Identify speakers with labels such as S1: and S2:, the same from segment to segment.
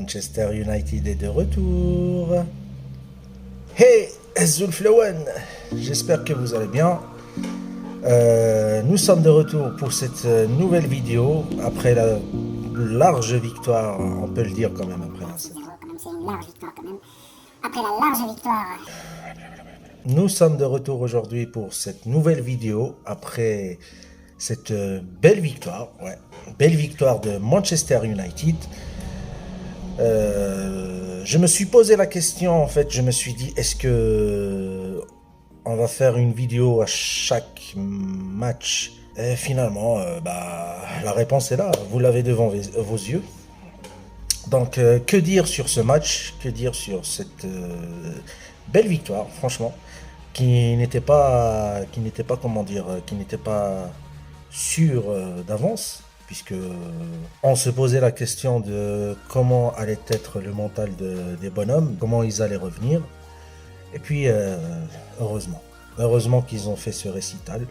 S1: Manchester United est de retour. Hey, Zulflawan, j'espère que vous allez bien. Nous sommes de retour pour cette nouvelle vidéo après la large victoire, on peut le dire quand même après la...
S2: C'est une large victoire quand même. Après la large victoire.
S1: Nous sommes de retour aujourd'hui pour cette nouvelle vidéo après cette belle victoire, belle victoire de Manchester United. Je me suis posé la question, en fait, je me suis dit, est-ce que on va faire une vidéo à chaque match? Et finalement, la réponse est là, vous l'avez devant vos yeux. Donc, que dire sur ce match? Que dire sur cette belle victoire, franchement, qui n'était pas, comment dire, qui n'était pas sûre d'avance, puisque on se posait la question de comment allait être le mental des bonhommes, comment ils allaient revenir. Et puis, heureusement qu'ils ont fait ce récital.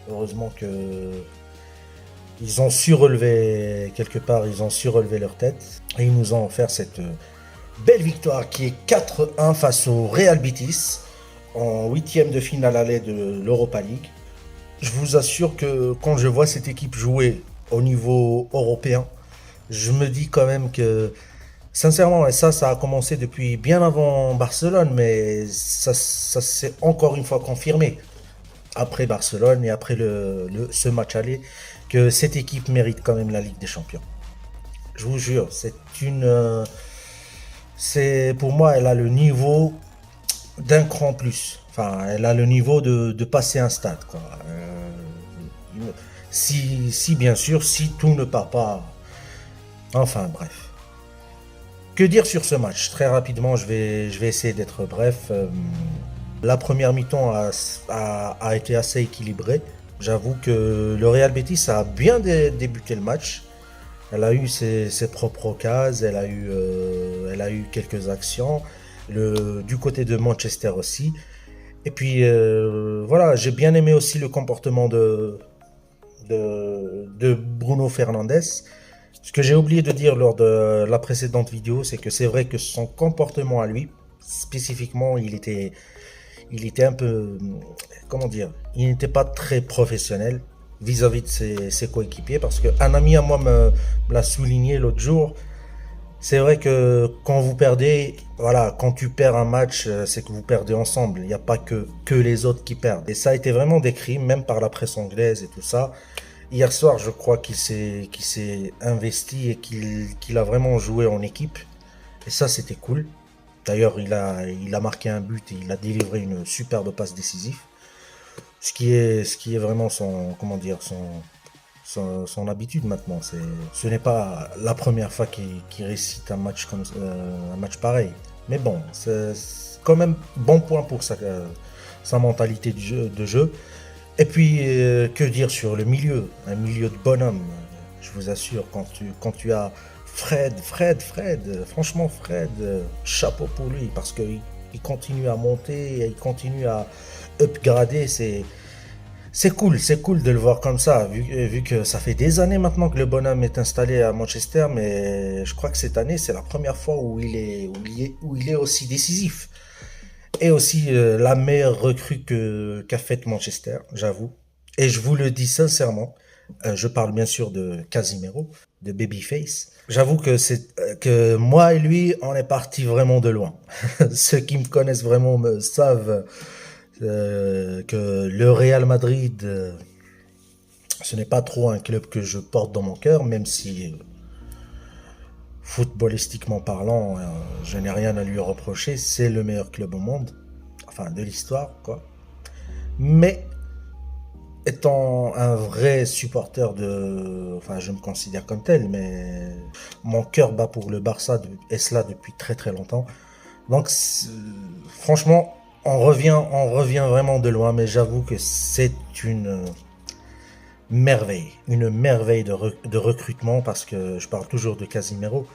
S1: Heureusement que ils ont su relever, quelque part, ils ont su relever leur tête. Et ils nous ont offert cette belle victoire qui est 4-1 face au Real Betis en 8e de finale aller de l'Europa League. Je vous assure que quand je vois cette équipe jouer au niveau européen, je me dis quand même que, sincèrement, et ça a commencé depuis bien avant Barcelone, mais ça s'est encore une fois confirmé après Barcelone et après ce match aller, que cette équipe mérite quand même la Ligue des Champions. Je vous jure, pour moi, elle a le niveau d'un cran plus. Enfin, elle a le niveau de passer un stade, quoi. Si bien sûr, si tout ne part pas. Enfin, bref. Que dire sur ce match? Très rapidement, je vais essayer d'être bref. La première mi-temps a été assez équilibrée. J'avoue que le Real Betis a bien débuté le match. Elle a eu ses propres occasions, elle a eu quelques actions. Du côté de Manchester aussi. Et puis voilà, j'ai bien aimé aussi le comportement de Bruno Fernandes. Ce que j'ai oublié de dire lors de la précédente vidéo, c'est que c'est vrai que son comportement à lui, spécifiquement, il était un peu, comment dire, il n'était pas très professionnel vis-à-vis de ses coéquipiers, parce qu'un ami à moi me l'a souligné l'autre jour. C'est vrai que quand vous perdez, voilà, quand tu perds un match, c'est que vous perdez ensemble. Il n'y a pas que les autres qui perdent. Et ça a été vraiment décrit, même par la presse anglaise et tout ça. Hier soir, je crois qu'il s'est investi et qu'il a vraiment joué en équipe. Et ça, c'était cool. D'ailleurs, il a marqué un but et il a délivré une superbe passe décisive. Ce qui est vraiment son, comment dire, son habitude maintenant. Ce n'est pas la première fois qu'il récite un match pareil. Mais bon, c'est quand même bon point pour sa mentalité de jeu. Et puis, que dire sur le milieu? Un milieu de bonhomme. Je vous assure, quand tu as Fred, franchement Fred, chapeau pour lui, parce qu'il continue à monter, il continue à upgrader. C'est cool de le voir comme ça, vu que ça fait des années maintenant que le bonhomme est installé à Manchester, mais je crois que cette année, c'est la première fois où il est aussi décisif. Et aussi la meilleure recrue qu'a faite Manchester, j'avoue. Et je vous le dis sincèrement, je parle bien sûr de Casemiro, de Babyface. J'avoue que moi et lui, on est parti vraiment de loin. Ceux qui me connaissent vraiment me savent que le Real Madrid, ce n'est pas trop un club que je porte dans mon cœur, même si footballistiquement parlant, je n'ai rien à lui reprocher. C'est le meilleur club au monde, enfin de l'histoire, quoi. Mais étant un vrai supporter enfin je me considère comme tel, mais mon cœur bat pour le Barça et cela depuis très très longtemps. Donc franchement, on revient vraiment de loin, mais j'avoue que c'est une merveille de recrutement, parce que je parle toujours de Casemiro,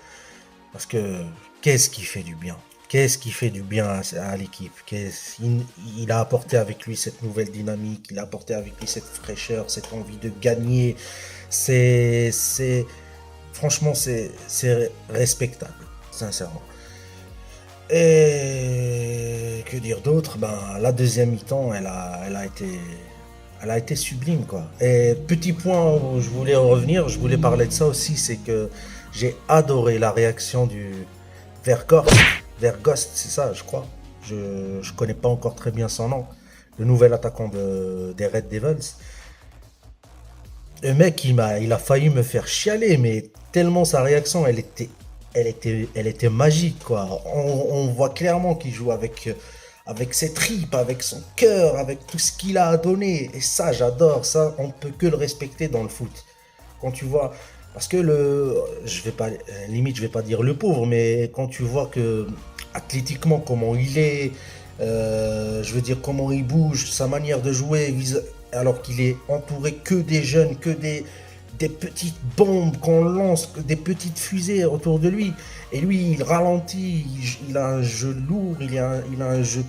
S1: parce que qu'est-ce qui fait du bien? Qu'est-ce qui fait du bien à l'équipe? Il a apporté avec lui cette nouvelle dynamique, il a apporté avec lui cette fraîcheur, cette envie de gagner. Franchement, c'est respectable. sincèrement. Et que dire d'autre? Ben, la deuxième mi-temps, elle a été sublime, quoi. Et petit point où je voulais en revenir, je voulais parler de ça aussi, c'est que j'ai adoré la réaction du Verghost, Verghost, c'est ça, je crois. Je connais pas encore très bien son nom. Le nouvel attaquant des Red Devils. Le mec, il a failli me faire chialer, mais tellement sa réaction, elle était magique, quoi. On voit clairement qu'il joue avec ses tripes, avec son cœur, avec tout ce qu'il a à donner. Et ça, j'adore. Ça, on peut que le respecter dans le foot. Quand tu vois, parce que je vais pas, limite, je vais pas dire le pauvre, mais quand tu vois que athlétiquement comment il est, je veux dire comment il bouge, sa manière de jouer, alors qu'il est entouré que des jeunes, des petites bombes qu'on lance, des petites fusées autour de lui. Et lui, il ralentit, il a un jeu lourd, il a un jeu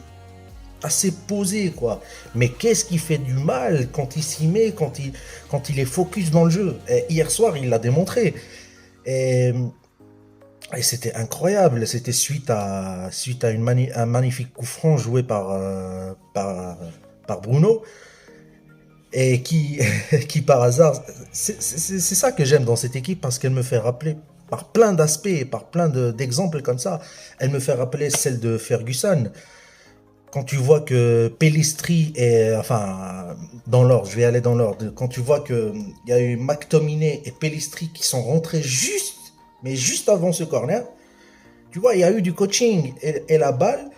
S1: assez posé, quoi. Mais qu'est-ce qui fait du mal quand il s'y met, quand il est focus dans le jeu? Et hier soir, il l'a démontré. Et, et c'était incroyable. C'était suite à un magnifique coup franc joué par Bruno. Et qui par hasard, c'est ça que j'aime dans cette équipe parce qu'elle me fait rappeler par plein d'aspects, par plein d'exemples comme ça, elle me fait rappeler celle de Ferguson. Quand tu vois que Pellistri est, enfin, dans l'ordre, je vais aller dans l'ordre, quand tu vois que il y a eu McTominay et Pellistri qui sont rentrés mais juste avant ce corner, tu vois, il y a eu du coaching et la balle,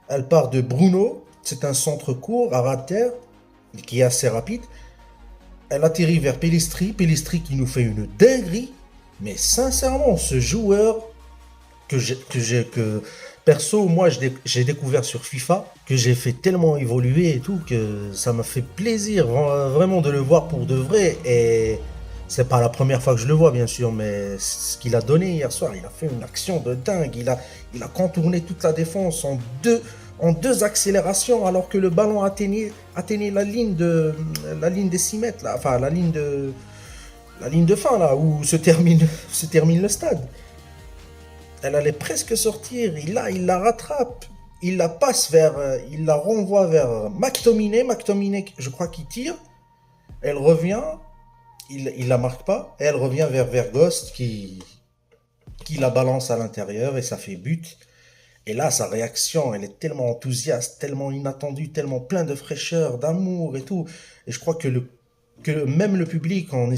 S1: elle part de Bruno, c'est un centre court à ras de terre, qui est assez rapide. Elle atterrit vers Pellistri qui nous fait une dinguerie. Mais sincèrement, ce joueur que perso, moi, j'ai découvert sur FIFA, que j'ai fait tellement évoluer et tout, que ça m'a fait plaisir vraiment de le voir pour de vrai. Et c'est pas la première fois que je le vois, bien sûr, mais ce qu'il a donné hier soir, il a fait une action de dingue. Il a contourné toute la défense en deux accélérations alors que le ballon atteignait la ligne des 6 mètres, là, enfin la ligne de fin là où se termine le stade. Elle allait presque sortir, il la rattrape, il la renvoie vers McTominay, je crois qu'il tire, elle revient, il la marque pas, et elle revient vers Verghost qui la balance à l'intérieur et ça fait but. Et là, sa réaction, elle est tellement enthousiaste, tellement inattendue, tellement plein de fraîcheur, d'amour et tout. Et je crois que même le public, on ne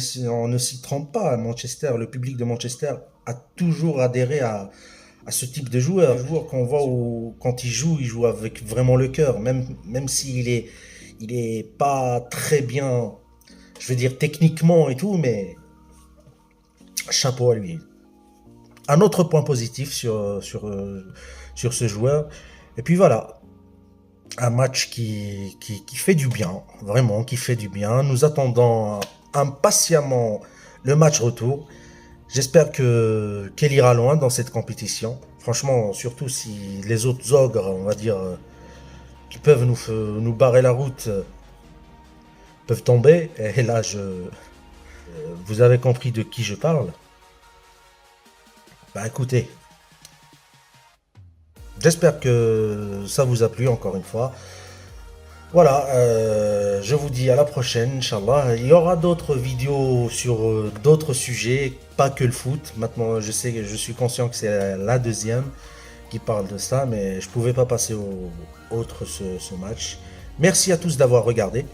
S1: s'y trompe pas à Manchester, le public de Manchester a toujours adhéré à ce type de joueur. Un joueur qu'on voit quand il joue avec vraiment le cœur, même s'il il est pas très bien, je veux dire techniquement et tout, mais chapeau à lui. Un autre point positif sur ce joueur. Et puis voilà, un match qui fait du bien, vraiment qui fait du bien. Nous attendons impatiemment le match retour. J'espère qu'elle ira loin dans cette compétition. Franchement, surtout si les autres ogres, on va dire, qui peuvent nous barrer la route, peuvent tomber. Et là, vous avez compris de qui je parle. Bah écoutez, j'espère que ça vous a plu encore une fois. Voilà, je vous dis à la prochaine, Inch'Allah. Il y aura d'autres vidéos sur d'autres sujets, pas que le foot. Maintenant, je suis conscient que c'est la deuxième qui parle de ça, mais je pouvais pas passer autre ce match. Merci à tous d'avoir regardé.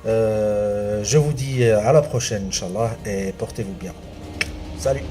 S1: Je vous dis à la prochaine, Inch'Allah, et portez-vous bien. Salut!